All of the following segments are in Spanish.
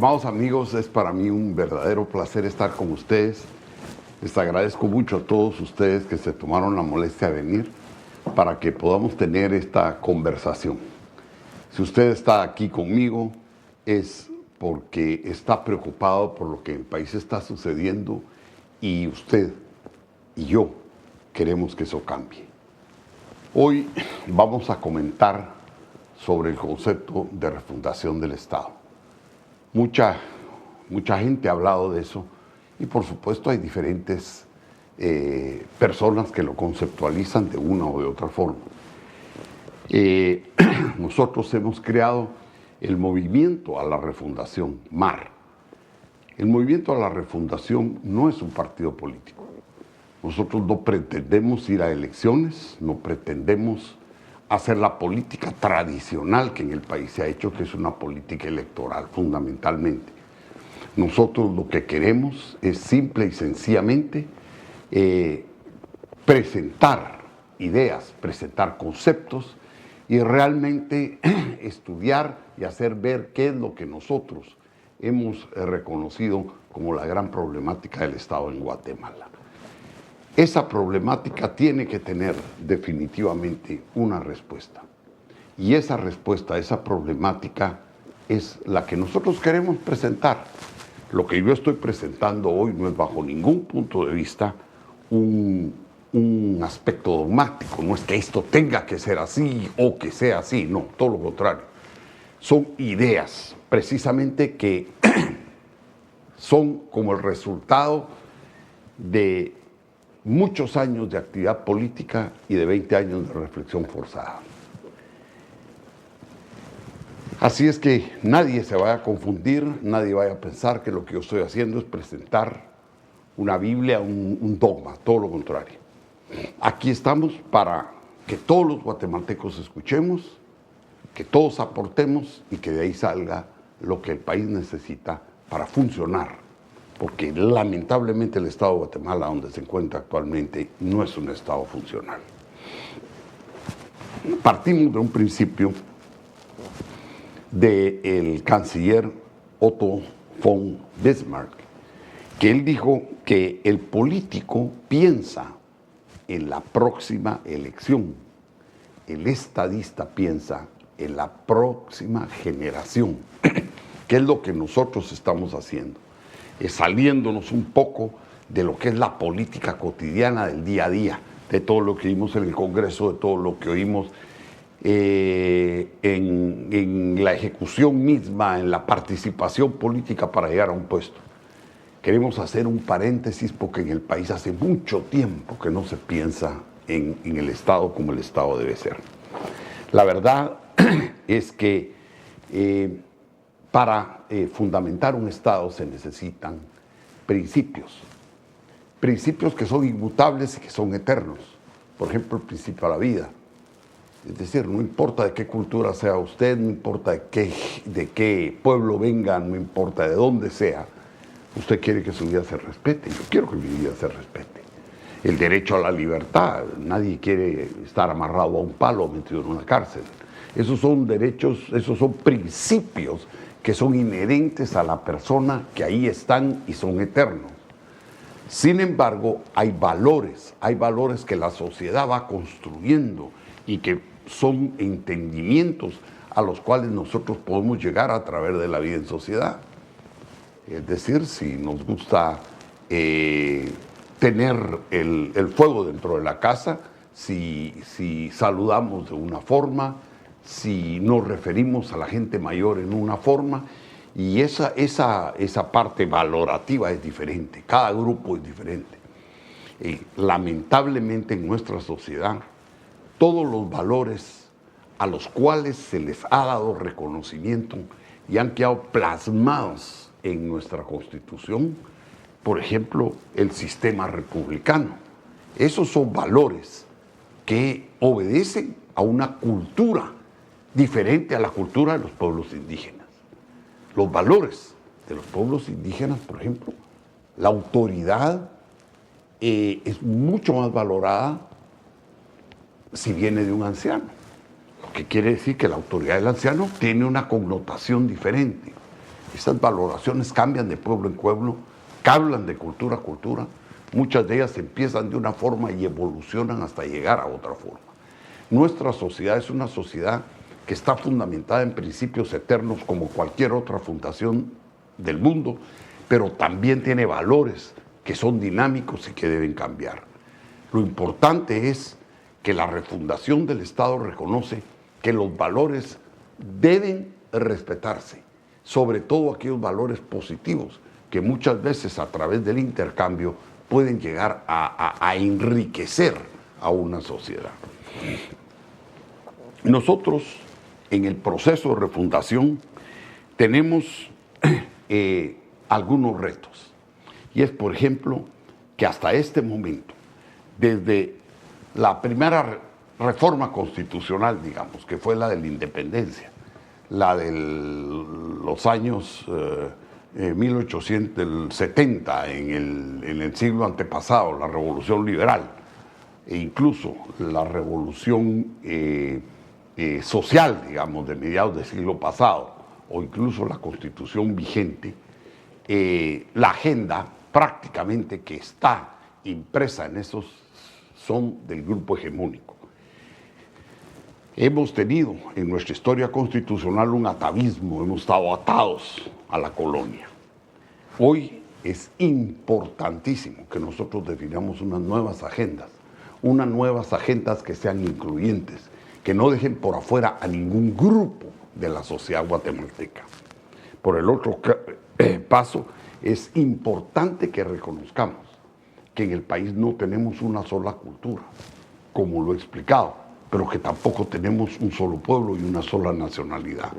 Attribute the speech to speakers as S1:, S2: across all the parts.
S1: Amados amigos, es para mí un verdadero placer estar con ustedes. Les agradezco mucho a todos ustedes que se tomaron la molestia de venir para que podamos tener esta conversación. Si usted está aquí conmigo es porque está preocupado por lo que en el país está sucediendo y usted y yo queremos que eso cambie. Hoy vamos a comentar sobre el concepto de refundación del Estado. Mucha gente ha hablado de eso y por supuesto hay diferentes personas que lo conceptualizan de una o de otra forma. Nosotros hemos creado el Movimiento a la Refundación, MAR. El Movimiento a la Refundación no es un partido político. Nosotros no pretendemos ir a elecciones, no pretendemos hacer la política tradicional que en el país se ha hecho, que es una política electoral fundamentalmente. Nosotros lo que queremos es simple y sencillamente presentar ideas, presentar conceptos y realmente estudiar y hacer ver qué es lo que nosotros hemos reconocido como la gran problemática del Estado en Guatemala. Esa problemática tiene que tener definitivamente una respuesta. Y esa respuesta a esa problemática es la que nosotros queremos presentar. Lo que yo estoy presentando hoy no es bajo ningún punto de vista un aspecto dogmático. No es que esto tenga que ser así o que sea así. No, todo lo contrario. Son ideas precisamente que son como el resultado de muchos años de actividad política y de 20 años de reflexión forzada. Así es que nadie se vaya a confundir, nadie vaya a pensar que lo que yo estoy haciendo es presentar una Biblia, un dogma, todo lo contrario. Aquí estamos para que todos los guatemaltecos escuchemos, que todos aportemos y que de ahí salga lo que el país necesita para funcionar. Porque lamentablemente el Estado de Guatemala, donde se encuentra actualmente, no es un Estado funcional. Partimos de un principio del canciller Otto von Bismarck, que él dijo que el político piensa en la próxima elección, el estadista piensa en la próxima generación, que es lo que nosotros estamos haciendo. Saliéndonos un poco de lo que es la política cotidiana del día a día, de todo lo que vimos en el Congreso, de todo lo que oímos en la ejecución misma, en la participación política para llegar a un puesto. Queremos hacer un paréntesis porque en el país hace mucho tiempo que no se piensa en el Estado como el Estado debe ser. La verdad es que para fundamentar un Estado se necesitan principios que son inmutables y que son eternos. Por ejemplo, el principio a la vida. Es decir, no importa de qué cultura sea usted, no importa de qué pueblo venga, no importa de dónde sea, usted quiere que su vida se respete. Yo quiero que mi vida se respete. El derecho a la libertad. Nadie quiere estar amarrado a un palo o metido en una cárcel. Esos son derechos, esos son principios que son inherentes a la persona, que ahí están y son eternos. Sin embargo, hay valores que la sociedad va construyendo y que son entendimientos a los cuales nosotros podemos llegar a través de la vida en sociedad. Es decir, si nos gusta tener el fuego dentro de la casa, si saludamos de una forma, si nos referimos a la gente mayor en una forma, y esa parte valorativa es diferente, cada grupo es diferente. Lamentablemente en nuestra sociedad, todos los valores a los cuales se les ha dado reconocimiento y han quedado plasmados en nuestra Constitución, por ejemplo, el sistema republicano. Esos son valores que obedecen a una cultura diferente a la cultura de los pueblos indígenas. Los valores de los pueblos indígenas, por ejemplo, la autoridad es mucho más valorada si viene de un anciano. Lo que quiere decir que la autoridad del anciano tiene una connotación diferente. Esas valoraciones cambian de pueblo en pueblo, cambian de cultura a cultura. Muchas de ellas empiezan de una forma y evolucionan hasta llegar a otra forma. Nuestra sociedad es una sociedad que está fundamentada en principios eternos como cualquier otra fundación del mundo, pero también tiene valores que son dinámicos y que deben cambiar. Lo importante es que la refundación del Estado reconoce que los valores deben respetarse, sobre todo aquellos valores positivos que muchas veces a través del intercambio pueden llegar a enriquecer a una sociedad. Nosotros, en el proceso de refundación, tenemos algunos retos. Y es, por ejemplo, que hasta este momento, desde la primera reforma constitucional, digamos, que fue la de la independencia, la de los años 1870, en el siglo antepasado, la Revolución Liberal, e incluso la Revolución social, digamos, de mediados del siglo pasado, o incluso la Constitución vigente, la agenda prácticamente que está impresa en esos son del grupo hegemónico. Hemos tenido en nuestra historia constitucional un atavismo, hemos estado atados a la colonia. Hoy es importantísimo que nosotros definamos unas nuevas agendas que sean incluyentes, que no dejen por afuera a ningún grupo de la sociedad guatemalteca. Por el otro paso, es importante que reconozcamos que en el país no tenemos una sola cultura, como lo he explicado, pero que tampoco tenemos un solo pueblo y una sola nacionalidad.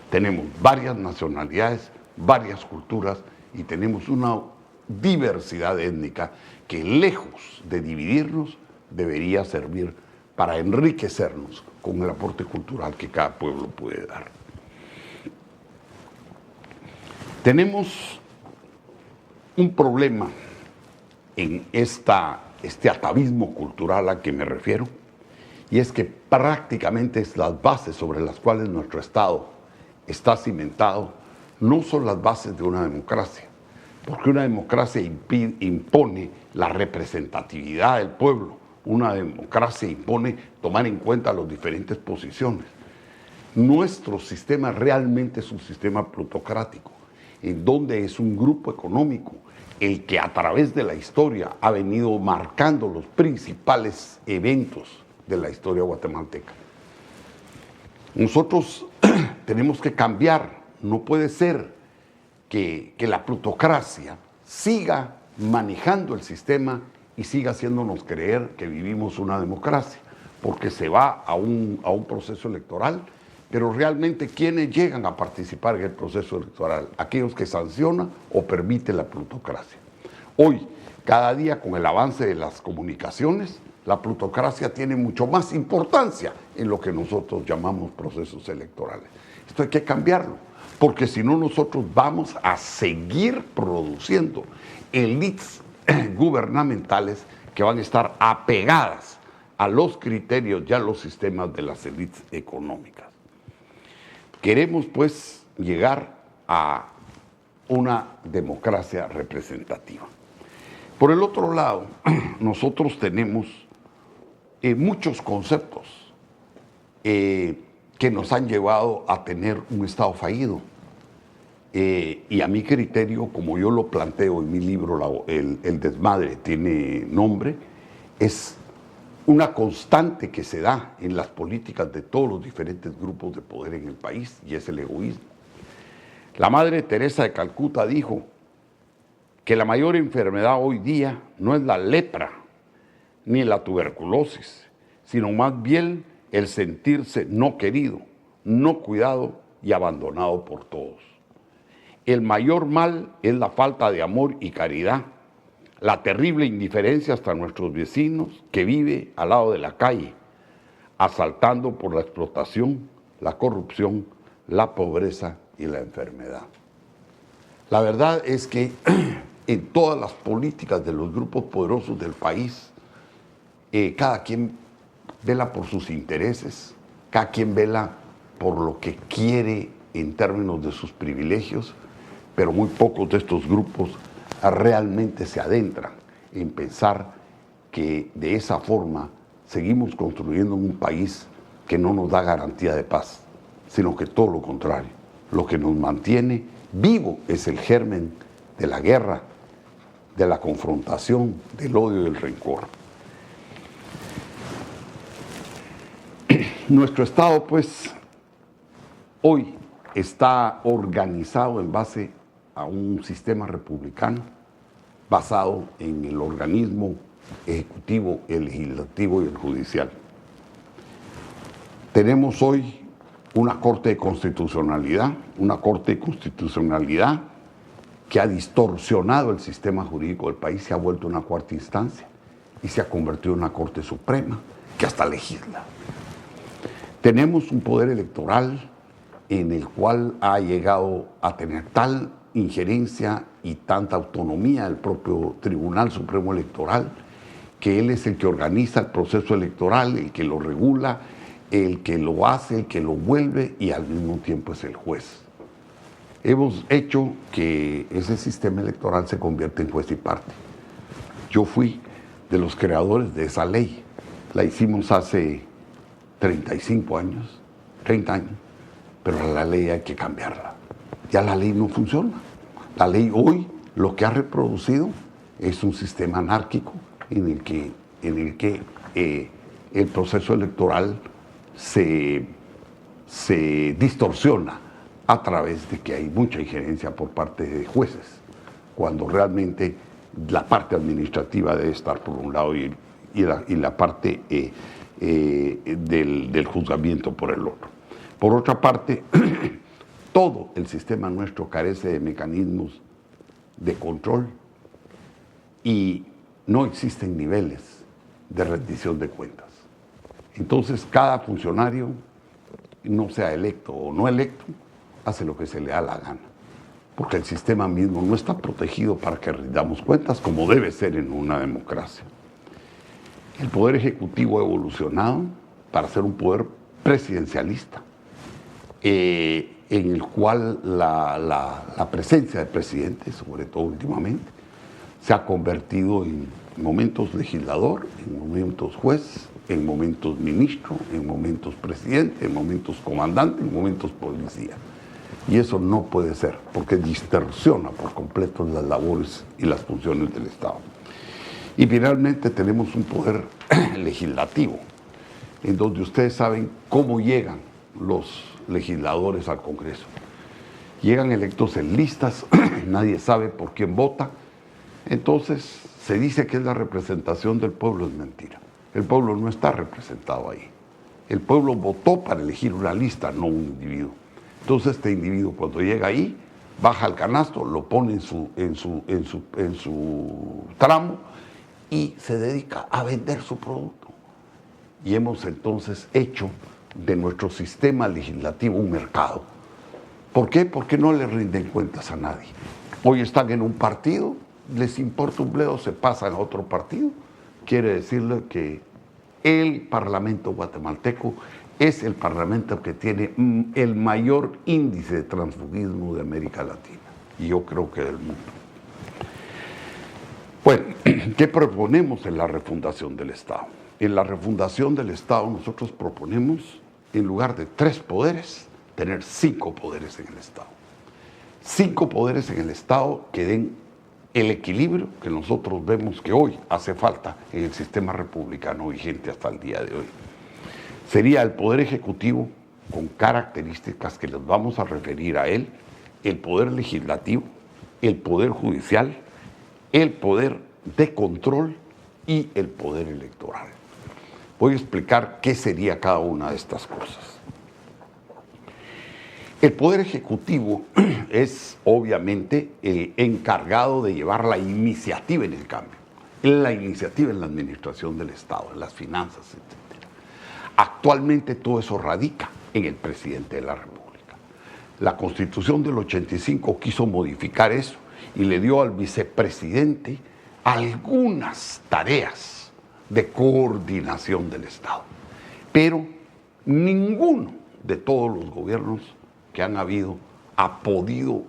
S1: Tenemos varias nacionalidades, varias culturas y tenemos una diversidad étnica que, lejos de dividirnos, debería servir para enriquecernos con el aporte cultural que cada pueblo puede dar. Tenemos un problema en este atavismo cultural a que me refiero, y es que prácticamente las bases sobre las cuales nuestro Estado está cimentado no son las bases de una democracia, porque una democracia impone la representatividad del pueblo, una democracia impone tomar en cuenta las diferentes posiciones. Nuestro sistema realmente es un sistema plutocrático, en donde es un grupo económico el que a través de la historia ha venido marcando los principales eventos de la historia guatemalteca. Nosotros tenemos que cambiar, no puede ser que la plutocracia siga manejando el sistema y siga haciéndonos creer que vivimos una democracia, porque se va a un proceso electoral, pero realmente ¿quiénes llegan a participar en el proceso electoral? Aquellos que sancionan o permiten la plutocracia. Hoy, cada día con el avance de las comunicaciones, la plutocracia tiene mucho más importancia en lo que nosotros llamamos procesos electorales. Esto hay que cambiarlo, porque si no nosotros vamos a seguir produciendo élites gubernamentales que van a estar apegadas a los criterios y a los sistemas de las élites económicas. Queremos pues llegar a una democracia representativa. Por el otro lado, nosotros tenemos muchos conceptos que nos han llevado a tener un Estado fallido. Y a mi criterio, como yo lo planteo en mi libro, El desmadre tiene nombre, es una constante que se da en las políticas de todos los diferentes grupos de poder en el país, y es el egoísmo. La Madre Teresa de Calcuta dijo que la mayor enfermedad hoy día no es la lepra ni la tuberculosis, sino más bien el sentirse no querido, no cuidado y abandonado por todos. El mayor mal es la falta de amor y caridad, la terrible indiferencia hasta nuestros vecinos que vive al lado de la calle, asaltando por la explotación, la corrupción, la pobreza y la enfermedad. La verdad es que en todas las políticas de los grupos poderosos del país, cada quien vela por sus intereses, cada quien vela por lo que quiere en términos de sus privilegios, pero muy pocos de estos grupos realmente se adentran en pensar que de esa forma seguimos construyendo un país que no nos da garantía de paz, sino que todo lo contrario. Lo que nos mantiene vivo es el germen de la guerra, de la confrontación, del odio y del rencor. Nuestro Estado, pues, hoy está organizado en base a un sistema republicano basado en el organismo ejecutivo, el legislativo y el judicial. Tenemos hoy una Corte de Constitucionalidad que ha distorsionado el sistema jurídico del país, se ha vuelto una cuarta instancia y se ha convertido en una Corte Suprema que hasta legisla. Tenemos un poder electoral en el cual ha llegado a tener tal injerencia y tanta autonomía del propio Tribunal Supremo Electoral, que él es el que organiza el proceso electoral, el que lo regula, el que lo hace, el que lo vuelve y al mismo tiempo es el juez. Hemos hecho que ese sistema electoral se convierta en juez y parte. Yo fui de los creadores de esa ley. La hicimos hace 35 años, 30 años, pero la ley hay que cambiarla. Ya la ley no funciona. La ley hoy lo que ha reproducido es un sistema anárquico en el que el proceso electoral se distorsiona a través de que hay mucha injerencia por parte de jueces, cuando realmente la parte administrativa debe estar por un lado y la parte del juzgamiento por el otro. Por otra parte, todo el sistema nuestro carece de mecanismos de control y no existen niveles de rendición de cuentas. Entonces, cada funcionario, no sea electo o no electo, hace lo que se le da la gana, porque el sistema mismo no está protegido para que rindamos cuentas como debe ser en una democracia. El poder ejecutivo ha evolucionado para ser un poder presidencialista, en el cual la presencia del presidente, sobre todo últimamente, se ha convertido en momentos legislador, en momentos juez, en momentos ministro, en momentos presidente, en momentos comandante, en momentos policía. Y eso no puede ser, porque distorsiona por completo las labores y las funciones del Estado. Y finalmente tenemos un poder legislativo, en donde ustedes saben cómo llegan los legisladores al Congreso. Llegan electos en listas, nadie sabe por quién vota, entonces se dice que es la representación del pueblo, es mentira. El pueblo no está representado ahí. El pueblo votó para elegir una lista, no un individuo. Entonces este individuo cuando llega ahí, baja al canasto, lo pone en su tramo y se dedica a vender su producto. Y hemos entonces hecho de nuestro sistema legislativo un mercado. ¿Por qué? Porque no le rinden cuentas a nadie. Hoy están en un partido, les importa un bledo, se pasan a otro partido. Quiere decirle que el Parlamento guatemalteco es el Parlamento que tiene el mayor índice de transfugismo de América Latina, y yo creo que del mundo. Bueno, ¿qué proponemos en la refundación del Estado? En la refundación del Estado nosotros proponemos, en lugar de 3 poderes, tener 5 poderes en el Estado. 5 poderes en el Estado que den el equilibrio que nosotros vemos que hoy hace falta en el sistema republicano vigente hasta el día de hoy. Sería el Poder Ejecutivo con características que les vamos a referir a él, el Poder Legislativo, el Poder Judicial, el Poder de Control y el Poder Electoral. Voy a explicar qué sería cada una de estas cosas. El Poder Ejecutivo es obviamente el encargado de llevar la iniciativa en el cambio, la iniciativa en la administración del Estado, en las finanzas, etc. Actualmente todo eso radica en el presidente de la República. La Constitución del 85 quiso modificar eso y le dio al vicepresidente algunas tareas de coordinación del Estado. Pero ninguno de todos los gobiernos que han habido ha podido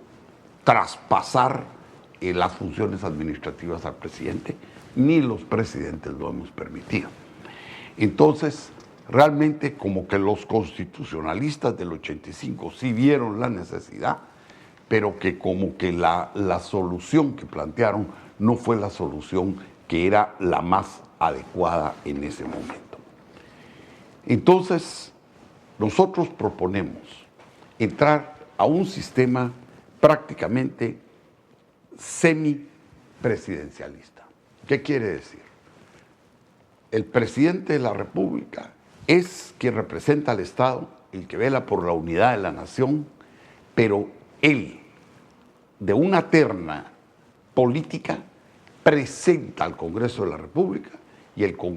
S1: traspasar las funciones administrativas al presidente, ni los presidentes lo hemos permitido. Entonces, realmente como que los constitucionalistas del 85 sí vieron la necesidad, pero que como que la solución que plantearon no fue la solución que era la más adecuada en ese momento. Entonces, nosotros proponemos entrar a un sistema prácticamente semipresidencialista. ¿Qué quiere decir? El presidente de la República es quien representa al Estado, el que vela por la unidad de la nación, pero él, de una terna política, presenta al Congreso de la República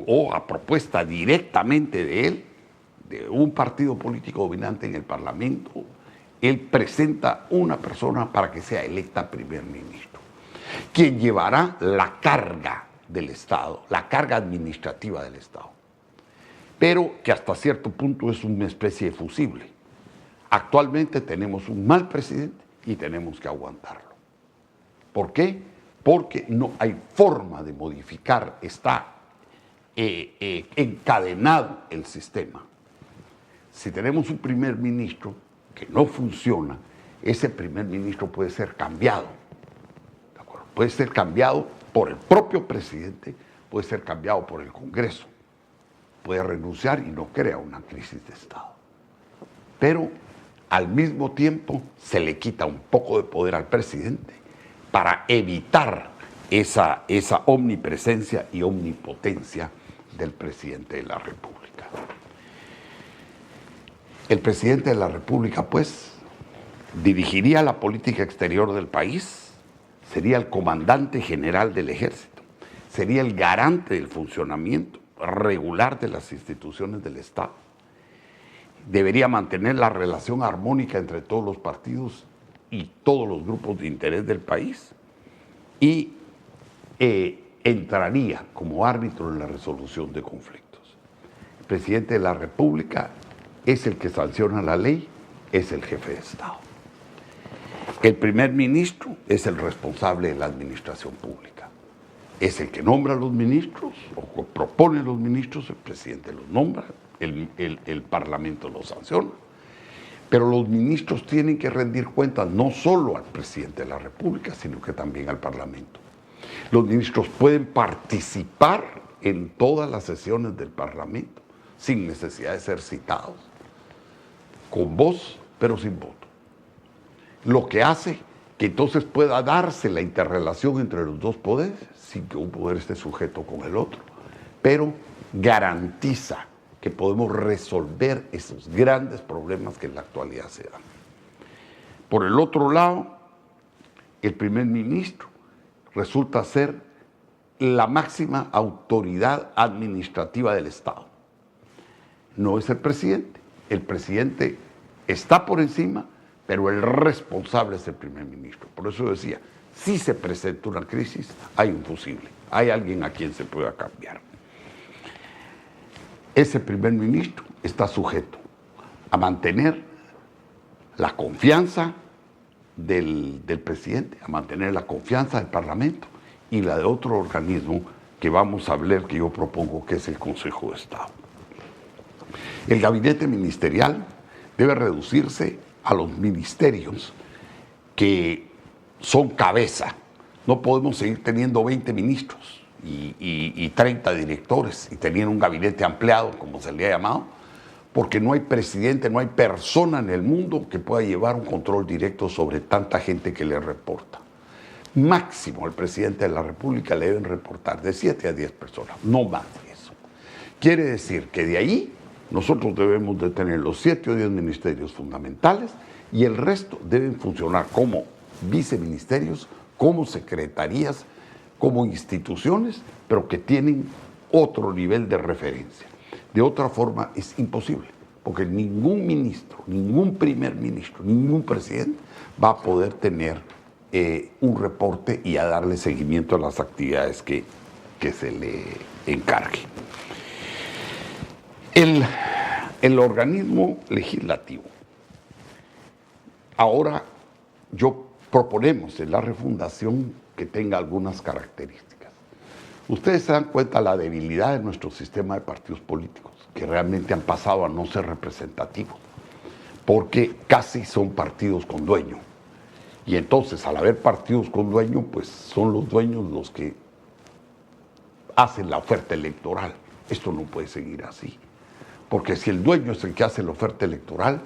S1: o a propuesta directamente de él, de un partido político dominante en el Parlamento, él presenta una persona para que sea electa primer ministro, quien llevará la carga del Estado, la carga administrativa del Estado, pero que hasta cierto punto es una especie de fusible. Actualmente tenemos un mal presidente y tenemos que aguantarlo. ¿Por qué? Porque no hay forma de modificar, está encadenado el sistema. Si tenemos un primer ministro que no funciona, ese primer ministro puede ser cambiado. ¿De acuerdo? Puede ser cambiado por el propio presidente, puede ser cambiado por el Congreso, puede renunciar y no crea una crisis de Estado. Pero al mismo tiempo se le quita un poco de poder al presidente para evitar esa omnipresencia y omnipotencia del presidente de la República. El presidente de la República, pues, dirigiría la política exterior del país, sería el comandante general del ejército, sería el garante del funcionamiento regular de las instituciones del Estado, debería mantener la relación armónica entre todos los partidos y todos los grupos de interés del país y entraría como árbitro en la resolución de conflictos. El presidente de la República es el que sanciona la ley, es el jefe de Estado. El primer ministro es el responsable de la administración pública. Es el que nombra a los ministros o propone a los ministros, el presidente los nombra, el Parlamento los sanciona. Pero los ministros tienen que rendir cuentas no solo al presidente de la República, sino que también al Parlamento. Los ministros pueden participar en todas las sesiones del Parlamento sin necesidad de ser citados, con voz pero sin voto. Lo que hace que entonces pueda darse la interrelación entre los dos poderes sin que un poder esté sujeto con el otro, pero garantiza que podemos resolver esos grandes problemas que en la actualidad se dan. Por el otro lado, el primer ministro resulta ser la máxima autoridad administrativa del Estado. No es el presidente. El presidente está por encima, pero el responsable es el primer ministro. Por eso decía, si se presenta una crisis, hay un fusible, hay alguien a quien se pueda cambiar. Ese primer ministro está sujeto a mantener la confianza del presidente, a mantener la confianza del Parlamento y la de otro organismo que vamos a hablar, que yo propongo, que es el Consejo de Estado. El gabinete ministerial debe reducirse a los ministerios que son cabeza. No podemos seguir teniendo 20 ministros y 30 directores y tener un gabinete ampliado, como se le ha llamado, porque no hay presidente, no hay persona en el mundo que pueda llevar un control directo sobre tanta gente que le reporta. Máximo al presidente de la República le deben reportar de 7 a 10 personas, no más de eso. Quiere decir que de ahí nosotros debemos de tener los 7 o 10 ministerios fundamentales y el resto deben funcionar como viceministerios, como secretarías, como instituciones, pero que tienen otro nivel de referencia. De otra forma es imposible, porque ningún ministro, ningún primer ministro, ningún presidente va a poder tener un reporte y a darle seguimiento a las actividades que se le encargue. El organismo legislativo. Ahora yo proponemos en la refundación que tenga algunas características. Ustedes se dan cuenta de la debilidad de nuestro sistema de partidos políticos, que realmente han pasado a no ser representativos, porque casi son partidos con dueño. Y entonces, al haber partidos con dueño, pues son los dueños los que hacen la oferta electoral. Esto no puede seguir así, porque si el dueño es el que hace la oferta electoral,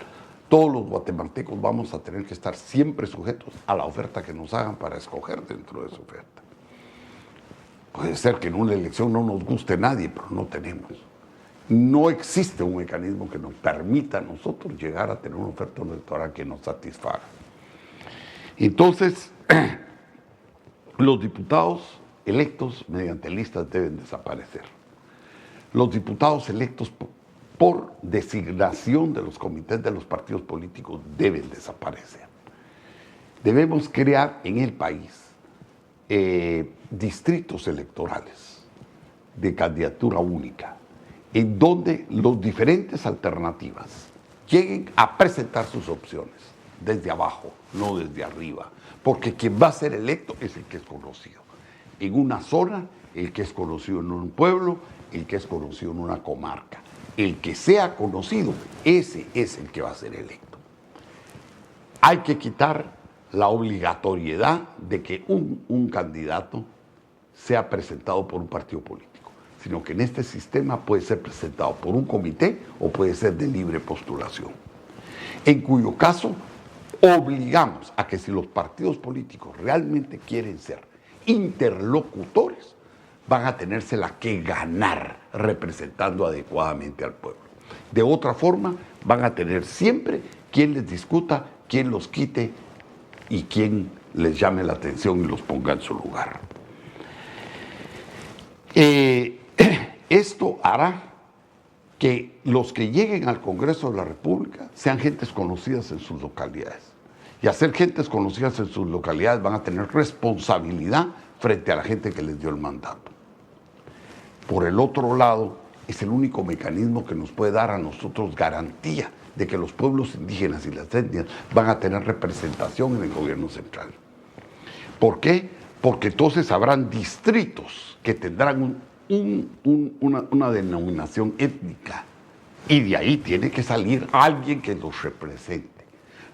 S1: todos los guatemaltecos vamos a tener que estar siempre sujetos a la oferta que nos hagan para escoger dentro de esa oferta. Puede ser que en una elección no nos guste nadie, pero no tenemos. No existe un mecanismo que nos permita a nosotros llegar a tener una oferta electoral que nos satisfaga. Entonces, los diputados electos mediante listas deben desaparecer. Los diputados electos por designación de los comités de los partidos políticos deben desaparecer. Debemos crear en el país distritos electorales de candidatura única, en donde las diferentes alternativas lleguen a presentar sus opciones desde abajo, no desde arriba, porque quien va a ser electo es el que es conocido. En una zona, el que es conocido en un pueblo, el que es conocido en una comarca. El que sea conocido, ese es el que va a ser electo. Hay que quitar la obligatoriedad de que un candidato sea presentado por un partido político, sino que en este sistema puede ser presentado por un comité o puede ser de libre postulación. En cuyo caso, obligamos a que si los partidos políticos realmente quieren ser interlocutores, van a tenérsela que ganar representando adecuadamente al pueblo. De otra forma, van a tener siempre quien les discuta, quien los quite y quien les llame la atención y los ponga en su lugar. Esto hará que los que lleguen al Congreso de la República sean gentes conocidas en sus localidades. Y al ser gentes conocidas en sus localidades van a tener responsabilidad frente a la gente que les dio el mandato. Por el otro lado, es el único mecanismo que nos puede dar a nosotros garantía de que los pueblos indígenas y las etnias van a tener representación en el gobierno central. ¿Por qué? Porque entonces habrán distritos que tendrán una denominación étnica y de ahí tiene que salir alguien que los represente.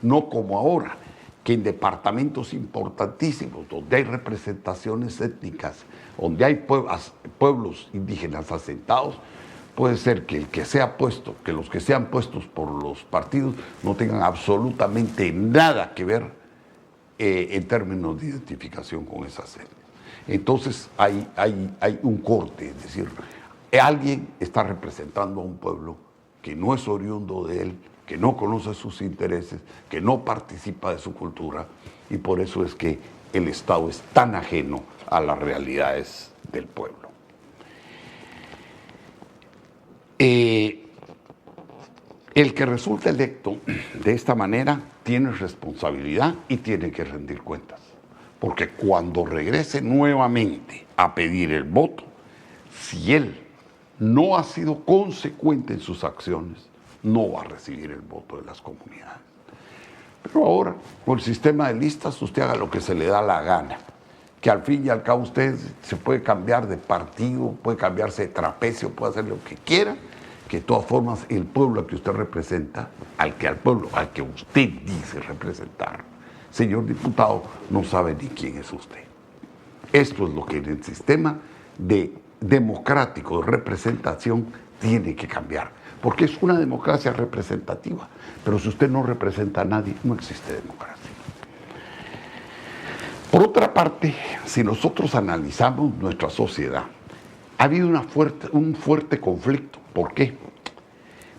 S1: No como ahora, que en departamentos importantísimos, donde hay representaciones étnicas, donde hay pueblos indígenas asentados, puede ser que el que sea puesto, que los que sean puestos por los partidos no tengan absolutamente nada que ver en términos de identificación con esas etnias. Entonces hay un corte, es decir, alguien está representando a un pueblo que no es oriundo de él, que no conoce sus intereses, que no participa de su cultura, y por eso es que el Estado es tan ajeno a las realidades del pueblo. El que resulta electo de esta manera tiene responsabilidad y tiene que rendir cuentas, porque cuando regrese nuevamente a pedir el voto, si él no ha sido consecuente en sus acciones, no va a recibir el voto de las comunidades. Pero ahora, con el sistema de listas, usted haga lo que se le da la gana, que al fin y al cabo usted se puede cambiar de partido, puede cambiarse de trapecio, puede hacer lo que quiera, que de todas formas el pueblo al que usted representa, al que usted dice representar, señor diputado, no sabe ni quién es usted. Esto es lo que en el sistema democrático de representación tiene que cambiar, porque es una democracia representativa, pero si usted no representa a nadie, no existe democracia. Por otra parte, si nosotros analizamos nuestra sociedad, ha habido un fuerte conflicto. ¿Por qué?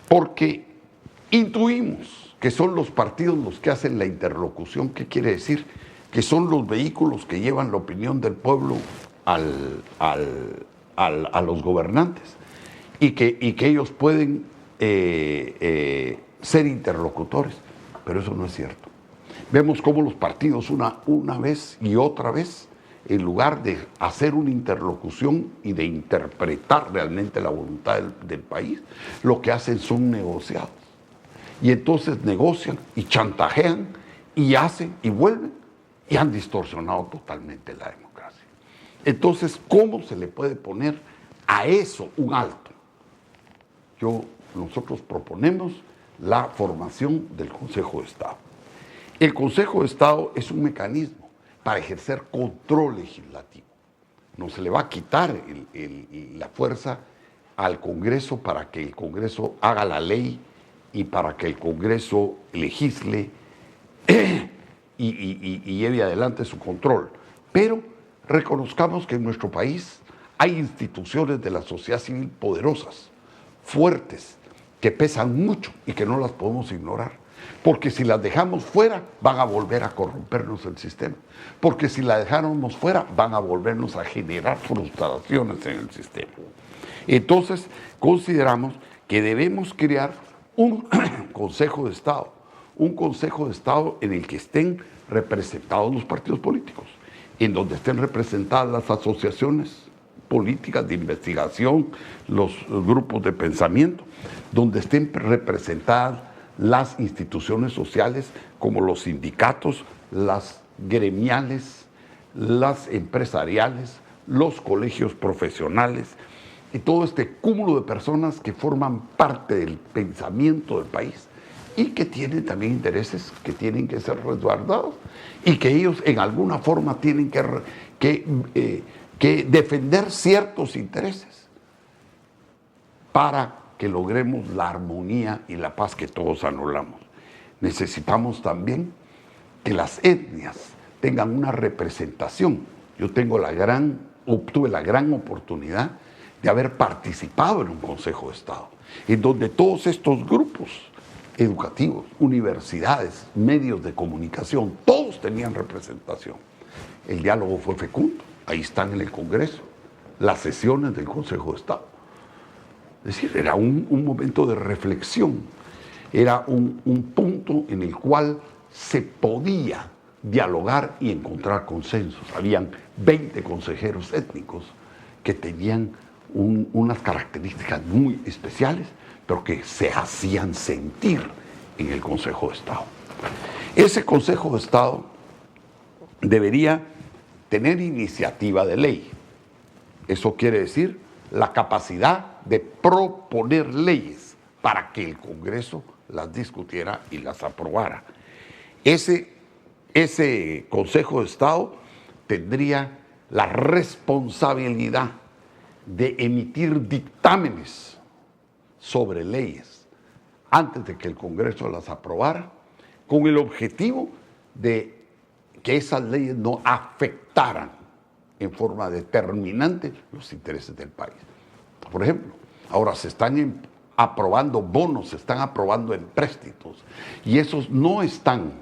S1: Porque intuimos que son los partidos los que hacen la interlocución. ¿Qué quiere decir? Que son los vehículos que llevan la opinión del pueblo a los gobernantes y que ellos pueden ser interlocutores, pero eso no es cierto. Vemos cómo los partidos una vez y otra vez, en lugar de hacer una interlocución y de interpretar realmente la voluntad del país, lo que hacen son negociados. Y entonces negocian y chantajean y hacen y vuelven y han distorsionado totalmente la democracia. Entonces, ¿cómo se le puede poner a eso un alto? Nosotros proponemos la formación del Consejo de Estado. El Consejo de Estado es un mecanismo para ejercer control legislativo. No se le va a quitar la fuerza al Congreso para que el Congreso haga la ley y para que el Congreso legisle y lleve adelante su control. Pero reconozcamos que en nuestro país hay instituciones de la sociedad civil poderosas, fuertes, que pesan mucho y que no las podemos ignorar. Porque si las dejamos fuera, van a volver a corrompernos el sistema. Porque si las dejáramos fuera, van a volvernos a generar frustraciones en el sistema. Entonces, consideramos que debemos crear un Consejo de Estado. Un Consejo de Estado en el que estén representados los partidos políticos, en donde estén representadas las asociaciones políticas de investigación, los grupos de pensamiento, donde estén representadas las instituciones sociales como los sindicatos, las gremiales, las empresariales, los colegios profesionales y todo este cúmulo de personas que forman parte del pensamiento del país y que tienen también intereses que tienen que ser resguardados y que ellos en alguna forma tienen que defender ciertos intereses para que logremos la armonía y la paz que todos anhelamos. Necesitamos también que las etnias tengan una representación. Yo obtuve la gran oportunidad de haber participado en un Consejo de Estado, en donde todos estos grupos educativos, universidades, medios de comunicación, todos tenían representación. El diálogo fue fecundo, ahí están en el Congreso, las sesiones del Consejo de Estado. Es decir, era un momento de reflexión, era un punto en el cual se podía dialogar y encontrar consensos. Habían 20 consejeros étnicos que tenían unas características muy especiales, pero que se hacían sentir en el Consejo de Estado. Ese Consejo de Estado debería tener iniciativa de ley. Eso quiere decir la capacidad de proponer leyes para que el Congreso las discutiera y las aprobara. Ese Consejo de Estado tendría la responsabilidad de emitir dictámenes sobre leyes antes de que el Congreso las aprobara, con el objetivo de que esas leyes no afectaran en forma determinante los intereses del país. Por ejemplo, ahora se están aprobando bonos, se están aprobando empréstitos, y esos no están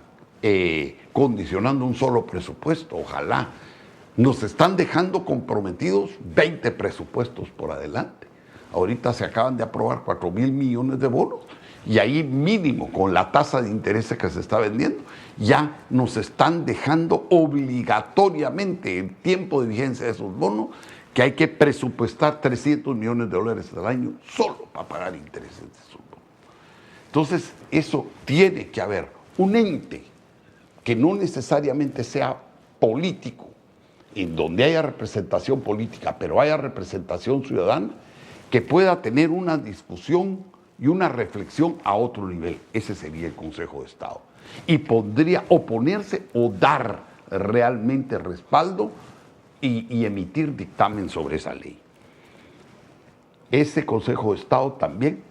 S1: condicionando un solo presupuesto, ojalá. Nos están dejando comprometidos 20 presupuestos por adelante. Ahorita se acaban de aprobar 4.000 millones de bonos y ahí mínimo con la tasa de interés que se está vendiendo ya nos están dejando obligatoriamente el tiempo de vigencia de esos bonos que hay que presupuestar 300 millones de dólares al año solo para pagar intereses de esos bonos. Entonces eso tiene que haber un ente que no necesariamente sea político, en donde haya representación política, pero haya representación ciudadana, que pueda tener una discusión y una reflexión a otro nivel. Ese sería el Consejo de Estado. Y podría oponerse o dar realmente respaldo y emitir dictamen sobre esa ley. Ese Consejo de Estado también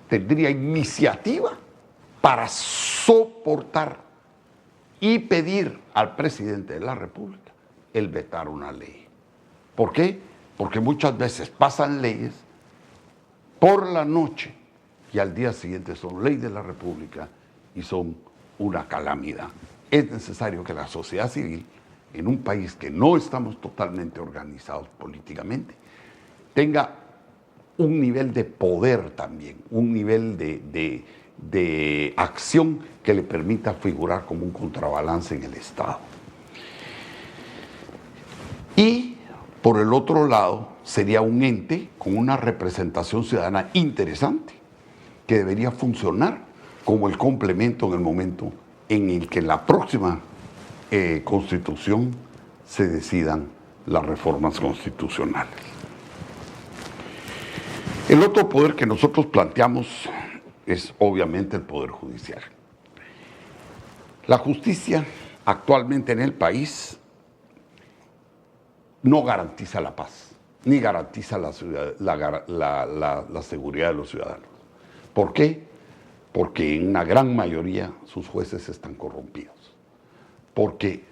S1: tendría iniciativa para soportar y pedir al presidente de la República el vetar una ley. ¿Por qué? Porque muchas veces pasan leyes por la noche y al día siguiente son ley de la República y son una calamidad. Es necesario que la sociedad civil, en un país que no estamos totalmente organizados políticamente, tenga un nivel de poder también, un nivel de acción que le permita figurar como un contrabalance en el Estado. Y, por el otro lado, sería un ente con una representación ciudadana interesante, que debería funcionar como el complemento en el momento en el que la próxima Constitución se decidan las reformas constitucionales. El otro poder que nosotros planteamos es obviamente el Poder Judicial. La justicia actualmente en el país no garantiza la paz, ni garantiza la seguridad de los ciudadanos. ¿Por qué? Porque en una gran mayoría sus jueces están corrompidos, porque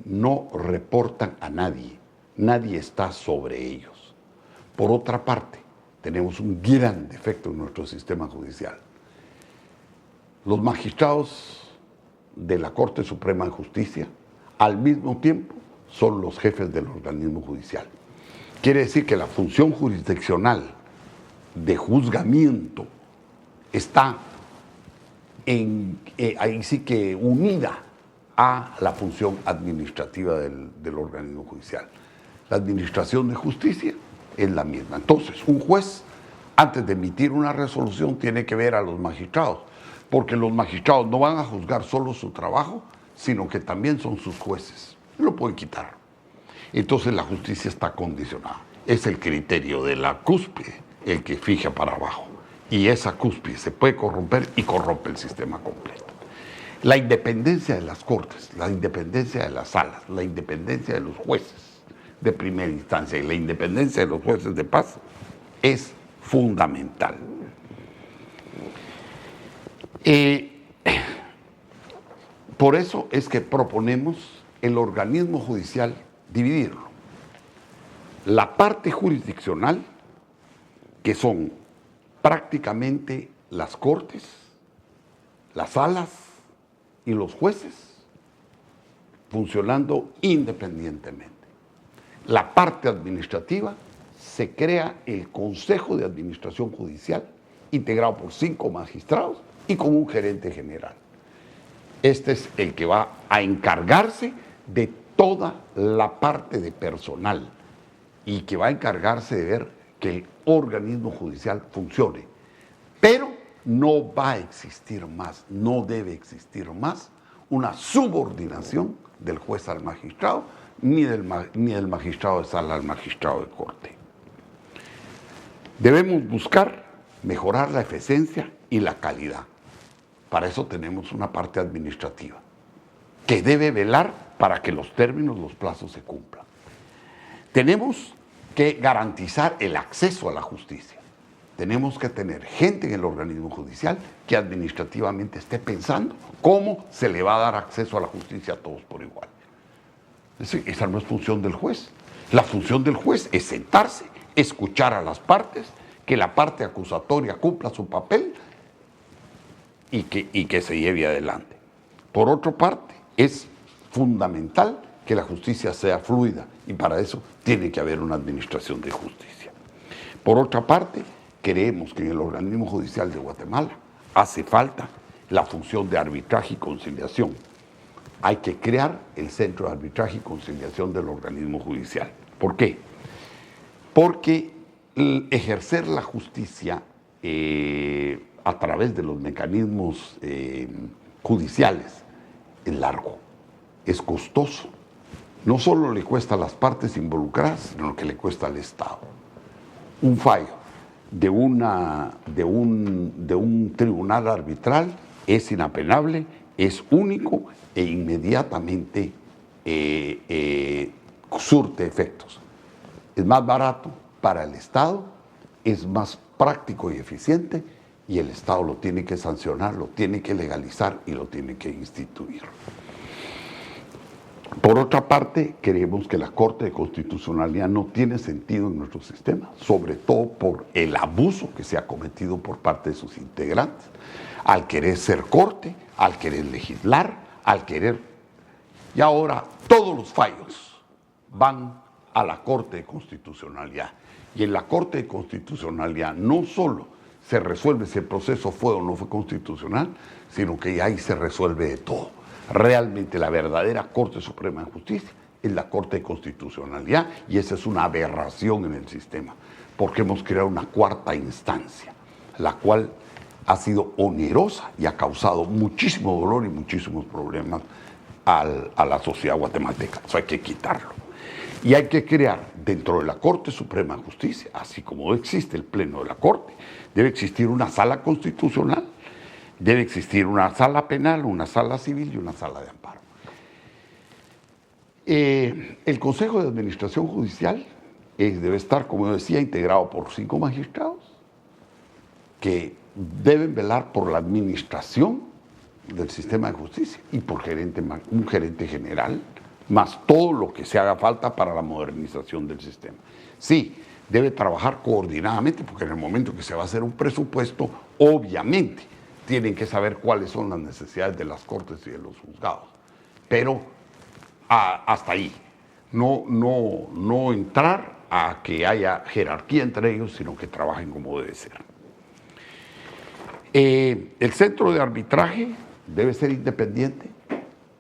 S1: no reportan a nadie, nadie está sobre ellos. Por otra parte, tenemos un gran defecto en nuestro sistema judicial. Los magistrados de la Corte Suprema de Justicia, al mismo tiempo, son los jefes del organismo judicial. Quiere decir que la función jurisdiccional de juzgamiento está ahí sí que unida a la función administrativa del organismo judicial. La administración de justicia es la misma. Entonces, un juez, antes de emitir una resolución, tiene que ver a los magistrados, porque los magistrados no van a juzgar solo su trabajo, sino que también son sus jueces. No lo pueden quitar. Entonces la justicia está condicionada. Es el criterio de la cúspide el que fija para abajo. Y esa cúspide se puede corromper y corrompe el sistema completo. La independencia de las cortes, la independencia de las salas, la independencia de los jueces de primera instancia y la independencia de los jueces de paz es fundamental. Por eso es que proponemos el organismo judicial dividirlo. La parte jurisdiccional, que son prácticamente las cortes, las salas y los jueces, funcionando independientemente. La parte administrativa, se crea el Consejo de Administración Judicial, integrado por 5 magistrados y con un gerente general. Este es el que va a encargarse de toda la parte de personal y que va a encargarse de ver que el organismo judicial funcione. Pero no va a existir más, no debe existir más una subordinación del juez al magistrado, ni del magistrado de sala al magistrado de corte. Debemos buscar mejorar la eficiencia y la calidad. Para eso tenemos una parte administrativa que debe velar para que los términos, los plazos se cumplan. Tenemos que garantizar el acceso a la justicia. Tenemos que tener gente en el organismo judicial que administrativamente esté pensando cómo se le va a dar acceso a la justicia a todos por igual. Esa no es función del juez. La función del juez es sentarse, escuchar a las partes, que la parte acusatoria cumpla su papel y que se lleve adelante. Por otra parte, es fundamental que la justicia sea fluida y para eso tiene que haber una administración de justicia. Por otra parte, creemos que en el organismo judicial de Guatemala hace falta la función de arbitraje y conciliación. Hay que crear el Centro de Arbitraje y Conciliación del organismo judicial. ¿Por qué? Porque ejercer la justicia a través de los mecanismos judiciales es largo, es costoso. No solo le cuesta a las partes involucradas, sino que le cuesta al Estado. Un fallo de un tribunal arbitral es inapelable, es único e inmediatamente surte efectos. Es más barato para el Estado, es más práctico y eficiente y el Estado lo tiene que sancionar, lo tiene que legalizar y lo tiene que instituir. Por otra parte, creemos que la Corte de Constitucionalidad no tiene sentido en nuestro sistema, sobre todo por el abuso que se ha cometido por parte de sus integrantes, al querer ser Corte, al querer legislar, al querer... Y ahora todos los fallos van a la Corte de Constitucionalidad. Y en la Corte de Constitucionalidad no solo se resuelve si el proceso fue o no fue constitucional, sino que ahí se resuelve de todo. Realmente la verdadera Corte Suprema de Justicia es la Corte de Constitucionalidad y esa es una aberración en el sistema, porque hemos creado una cuarta instancia, la cual ha sido onerosa y ha causado muchísimo dolor y muchísimos problemas a la sociedad guatemalteca. Eso hay que quitarlo. Y hay que crear dentro de la Corte Suprema de Justicia, así como existe el Pleno de la Corte, debe existir una sala constitucional, debe existir una sala penal, una sala civil y una sala de amparo. El Consejo de Administración Judicial debe estar, como yo decía, integrado por 5 magistrados que deben velar por la administración del sistema de justicia y por un gerente general, más todo lo que se haga falta para la modernización del sistema. Sí, debe trabajar coordinadamente, porque en el momento que se va a hacer un presupuesto, obviamente tienen que saber cuáles son las necesidades de las cortes y de los juzgados. Pero hasta ahí. No entrar a que haya jerarquía entre ellos, sino que trabajen como debe ser. El centro de arbitraje debe ser independiente.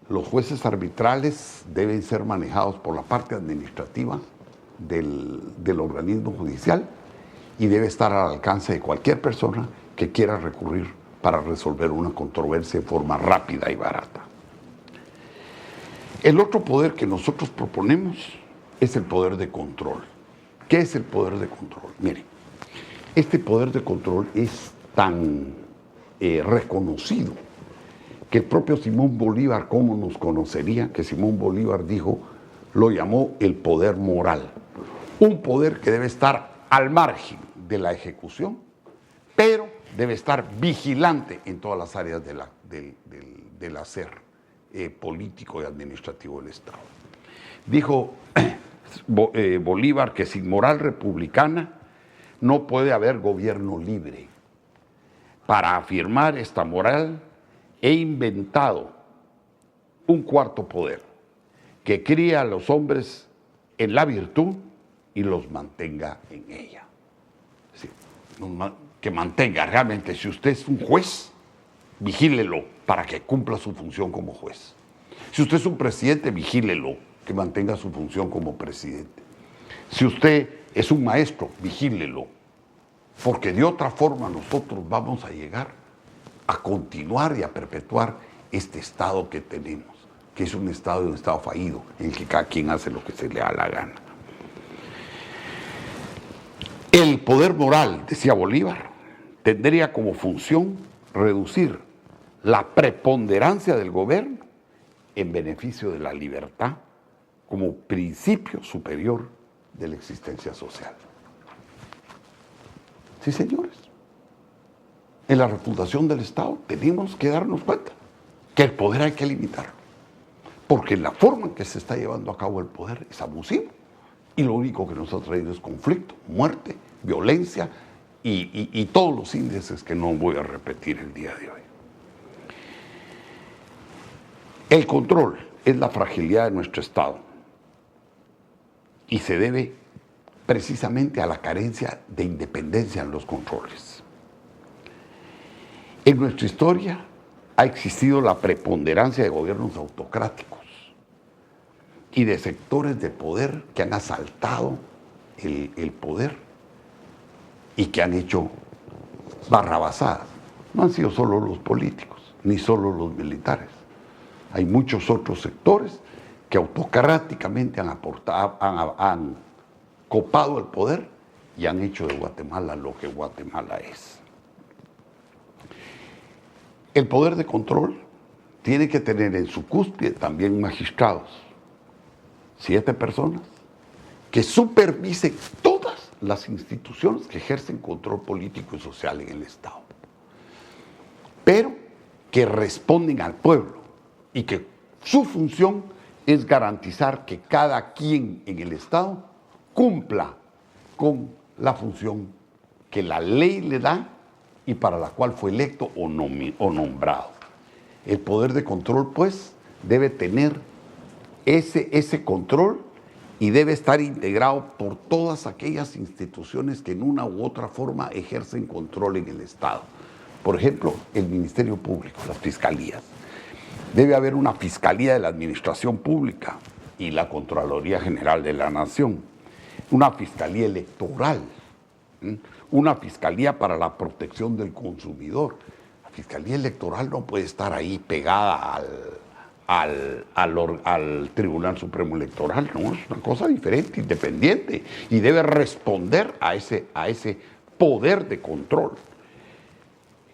S1: Los jueces arbitrales deben ser manejados por la parte administrativa del organismo judicial y debe estar al alcance de cualquier persona que quiera recurrir para resolver una controversia de forma rápida y barata. El otro poder que nosotros proponemos es el poder de control. ¿Qué es el poder de control? Miren, este poder de control es tan reconocido que el propio Simón Bolívar, ¿cómo nos conocería? Que Simón Bolívar lo llamó el poder moral. Un poder que debe estar al margen de la ejecución, pero debe estar vigilante en todas las áreas del hacer político y administrativo del Estado. Dijo Bolívar que sin moral republicana no puede haber gobierno libre. Para afirmar esta moral, he inventado un cuarto poder que cría a los hombres en la virtud y los mantenga en ella. Sí, que mantenga realmente, si usted es un juez, vigílelo para que cumpla su función como juez. Si usted es un presidente, vigílelo, que mantenga su función como presidente. Si usted es un maestro, vigílelo, porque de otra forma nosotros vamos a llegar a continuar y a perpetuar este Estado que tenemos, que es un Estado fallido, en el que cada quien hace lo que se le da la gana. El poder moral, decía Bolívar, tendría como función reducir la preponderancia del gobierno en beneficio de la libertad como principio superior de la existencia social. Sí, señores. En la refundación del Estado tenemos que darnos cuenta que el poder hay que limitarlo, porque la forma en que se está llevando a cabo el poder es abusivo y lo único que nos ha traído es conflicto, muerte, violencia y todos los índices que no voy a repetir el día de hoy. El control es la fragilidad de nuestro Estado y se debe precisamente a la carencia de independencia en los controles. En nuestra historia ha existido la preponderancia de gobiernos autocráticos y de sectores de poder que han asaltado el poder y que han hecho barrabasadas. No han sido solo los políticos, ni solo los militares. Hay muchos otros sectores que autocráticamente han copado el poder y han hecho de Guatemala lo que Guatemala es. El poder de control tiene que tener en su cúspide también magistrados, 7 personas, que supervisen todas las instituciones que ejercen control político y social en el Estado, pero que responden al pueblo y que su función es garantizar que cada quien en el Estado cumpla con la función que la ley le da y para la cual fue electo o nombrado. El poder de control, pues, debe tener ese control y debe estar integrado por todas aquellas instituciones que en una u otra forma ejercen control en el Estado. Por ejemplo, el Ministerio Público, las fiscalías. Debe haber una Fiscalía de la Administración Pública y la Contraloría General de la Nación. Una Fiscalía Electoral, una Fiscalía para la Protección del Consumidor. La Fiscalía Electoral no puede estar ahí pegada al Tribunal Supremo Electoral, no, es una cosa diferente, independiente, y debe responder a ese poder de control.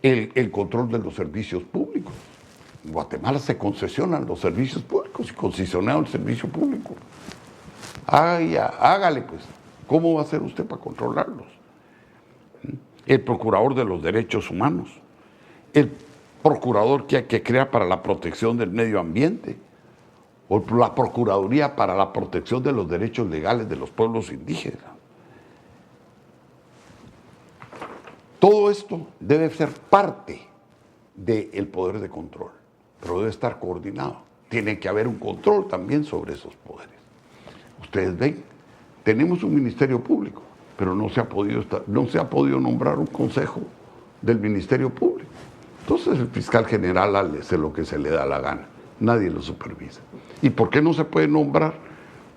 S1: El control de los servicios públicos. En Guatemala se concesionan los servicios públicos y concesionado el servicio público. Hágale pues, ¿cómo va a hacer usted para controlarlos? El procurador de los derechos humanos, el procurador que crea para la protección del medio ambiente, o la Procuraduría para la protección de los derechos legales de los pueblos indígenas. Todo esto debe ser parte del poder de control, pero debe estar coordinado. Tiene que haber un control también sobre esos poderes. Ustedes ven, tenemos un ministerio público, pero no se ha podido nombrar un consejo del ministerio público. Entonces el fiscal general hace lo que se le da la gana, nadie lo supervisa. ¿Y por qué no se puede nombrar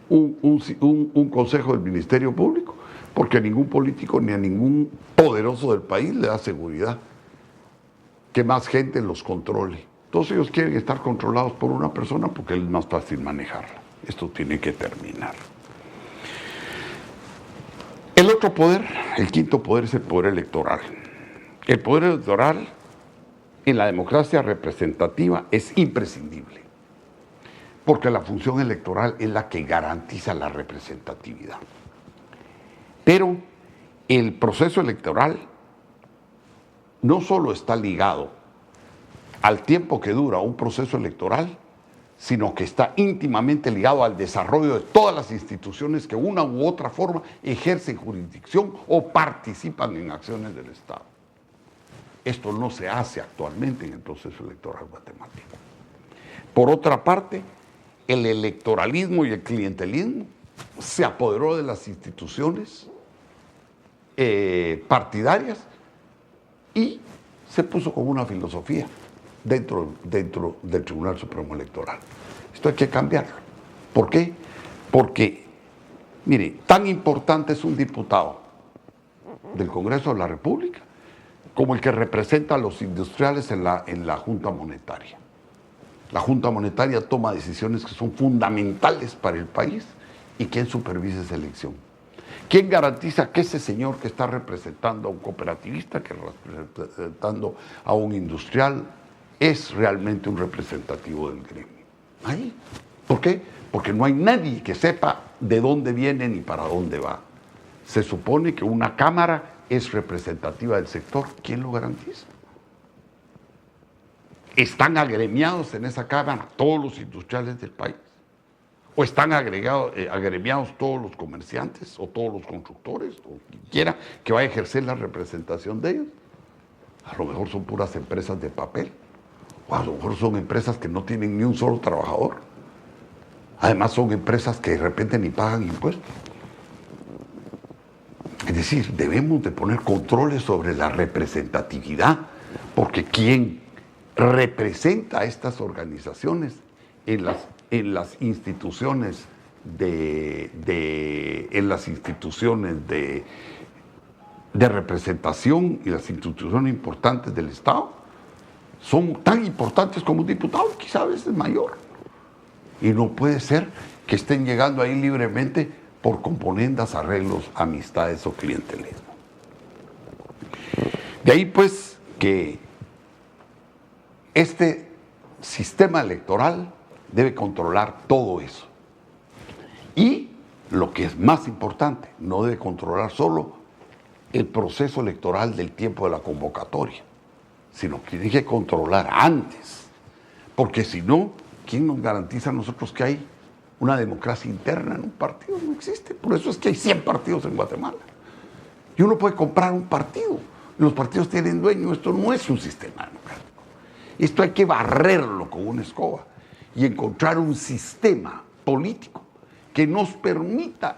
S1: un consejo del ministerio público? Porque a ningún político ni a ningún poderoso del país le da seguridad que más gente los controle. Todos ellos quieren estar controlados por una persona porque es más fácil manejarla. Esto tiene que terminar. El otro poder, el quinto poder, es el poder electoral. El poder electoral en la democracia representativa es imprescindible, porque la función electoral es la que garantiza la representatividad. Pero el proceso electoral no solo está ligado al tiempo que dura un proceso electoral, sino que está íntimamente ligado al desarrollo de todas las instituciones que de una u otra forma ejercen jurisdicción o participan en acciones del Estado. Esto no se hace actualmente en el proceso electoral guatemalteco. Por otra parte, el electoralismo y el clientelismo se apoderó de las instituciones partidarias y se puso como una filosofía dentro del Tribunal Supremo Electoral. Esto hay que cambiarlo. ¿Por qué? Porque, mire, tan importante es un diputado del Congreso de la República como el que representa a los industriales en la Junta Monetaria. La Junta Monetaria toma decisiones que son fundamentales para el país. ¿Y quién supervisa esa elección? ¿Quién garantiza que ese señor que está representando a un cooperativista, que está representando a un industrial, es realmente un representativo del gremio? Ahí. ¿Por qué? Porque no hay nadie que sepa de dónde viene ni para dónde va. Se supone que una cámara es representativa del sector. ¿Quién lo garantiza? ¿Están agremiados en esa cámara todos los industriales del país? ¿O están agremiados todos los comerciantes o todos los constructores o quien quiera que va a ejercer la representación de ellos? A lo mejor son puras empresas de papel, o a lo mejor son empresas que no tienen ni un solo trabajador. Además son empresas que de repente ni pagan impuestos. Es decir, debemos de poner controles sobre la representatividad, porque quien representa a estas organizaciones en las instituciones de representación y las instituciones importantes del Estado son tan importantes como un diputado, quizá a veces mayor. Y no puede ser que estén llegando ahí libremente por componendas, arreglos, amistades o clientelismo. De ahí pues que este sistema electoral debe controlar todo eso. Y lo que es más importante, no debe controlar solo el proceso electoral del tiempo de la convocatoria, sino que tiene que controlar antes. Porque si no, ¿quién nos garantiza a nosotros que hay una democracia interna en un partido? No existe. Por eso es que hay 100 partidos en Guatemala. Y uno puede comprar un partido. Los partidos tienen dueño. Esto no es un sistema democrático. Esto hay que barrerlo con una escoba y encontrar un sistema político que nos permita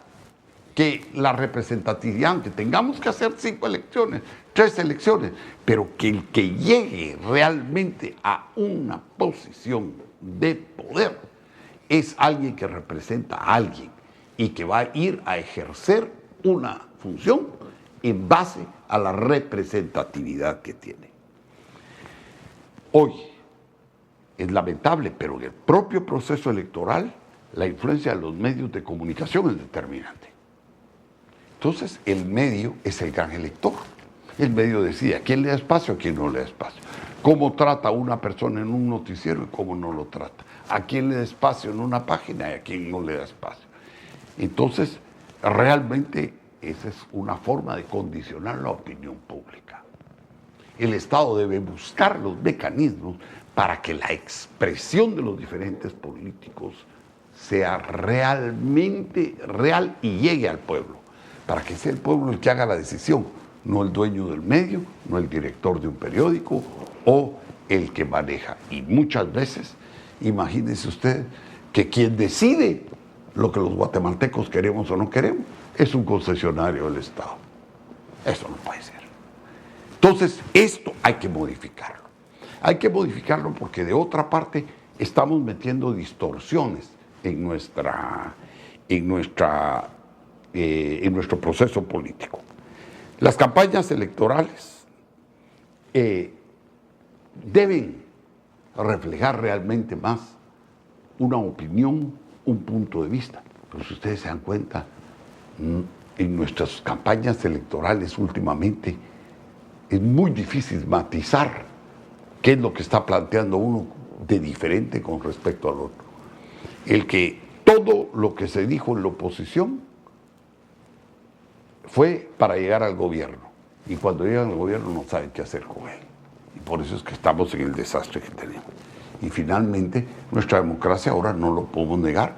S1: que la representatividad, aunque tengamos que hacer 5 elecciones, 3 elecciones, pero que el que llegue realmente a una posición de poder es alguien que representa a alguien y que va a ir a ejercer una función en base a la representatividad que tiene. Hoy, es lamentable, pero en el propio proceso electoral la influencia de los medios de comunicación es determinante. Entonces, el medio es el gran elector. El medio decide a quién le da espacio, a quién no le da espacio. Cómo trata a una persona en un noticiero y cómo no lo trata. A quién le da espacio en una página y a quién no le da espacio. Entonces, realmente esa es una forma de condicionar la opinión pública. El Estado debe buscar los mecanismos para que la expresión de los diferentes políticos sea realmente real y llegue al pueblo, para que sea el pueblo el que haga la decisión, no el dueño del medio, no el director de un periódico o el que maneja. Y muchas veces, imagínense usted que quien decide lo que los guatemaltecos queremos o no queremos es un concesionario del Estado. Eso no puede ser. Entonces, esto hay que modificarlo. Hay que modificarlo porque de otra parte estamos metiendo distorsiones en nuestro proceso político. Las campañas electorales deben reflejar realmente más una opinión, un punto de vista. Pero si ustedes se dan cuenta, en nuestras campañas electorales últimamente es muy difícil matizar qué es lo que está planteando uno de diferente con respecto al otro. El que todo lo que se dijo en la oposición fue para llegar al gobierno. Y cuando llegan al gobierno no saben qué hacer con él. Y por eso es que estamos en el desastre que tenemos. Y finalmente, nuestra democracia, ahora no lo podemos negar,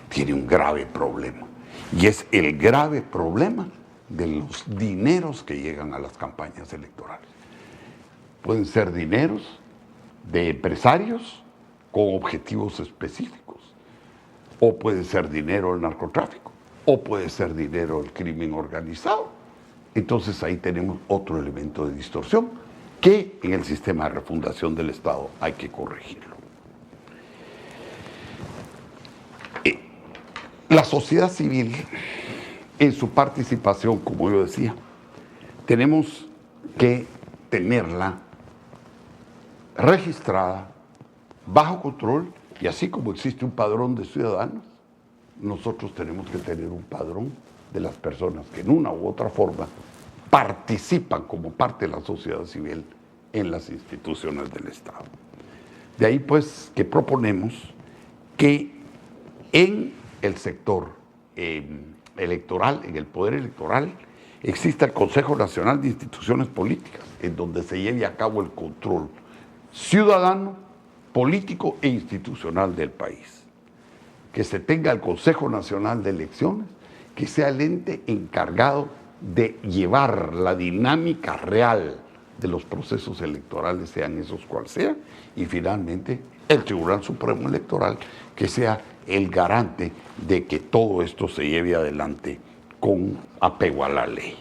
S1: tiene un grave problema. Y es el grave problema de los dineros que llegan a las campañas electorales. Pueden ser dineros de empresarios con objetivos específicos, o puede ser dinero del narcotráfico, o puede ser dinero del crimen organizado. Entonces ahí tenemos otro elemento de distorsión que en el sistema de refundación del Estado hay que corregirlo. La sociedad civil, en su participación, como yo decía, tenemos que tenerla registrada, bajo control, y así como existe un padrón de ciudadanos, nosotros tenemos que tener un padrón de las personas que en una u otra forma participan como parte de la sociedad civil en las instituciones del Estado. De ahí pues que proponemos que en el sector electoral, en el poder electoral, exista el Consejo Nacional de Instituciones Políticas, en donde se lleve a cabo el control ciudadano, político e institucional del país. Que se tenga el Consejo Nacional de Elecciones, que sea el ente encargado de llevar la dinámica real de los procesos electorales, sean esos cual sean, y finalmente el Tribunal Supremo Electoral, que sea el garante de que todo esto se lleve adelante con apego a la ley.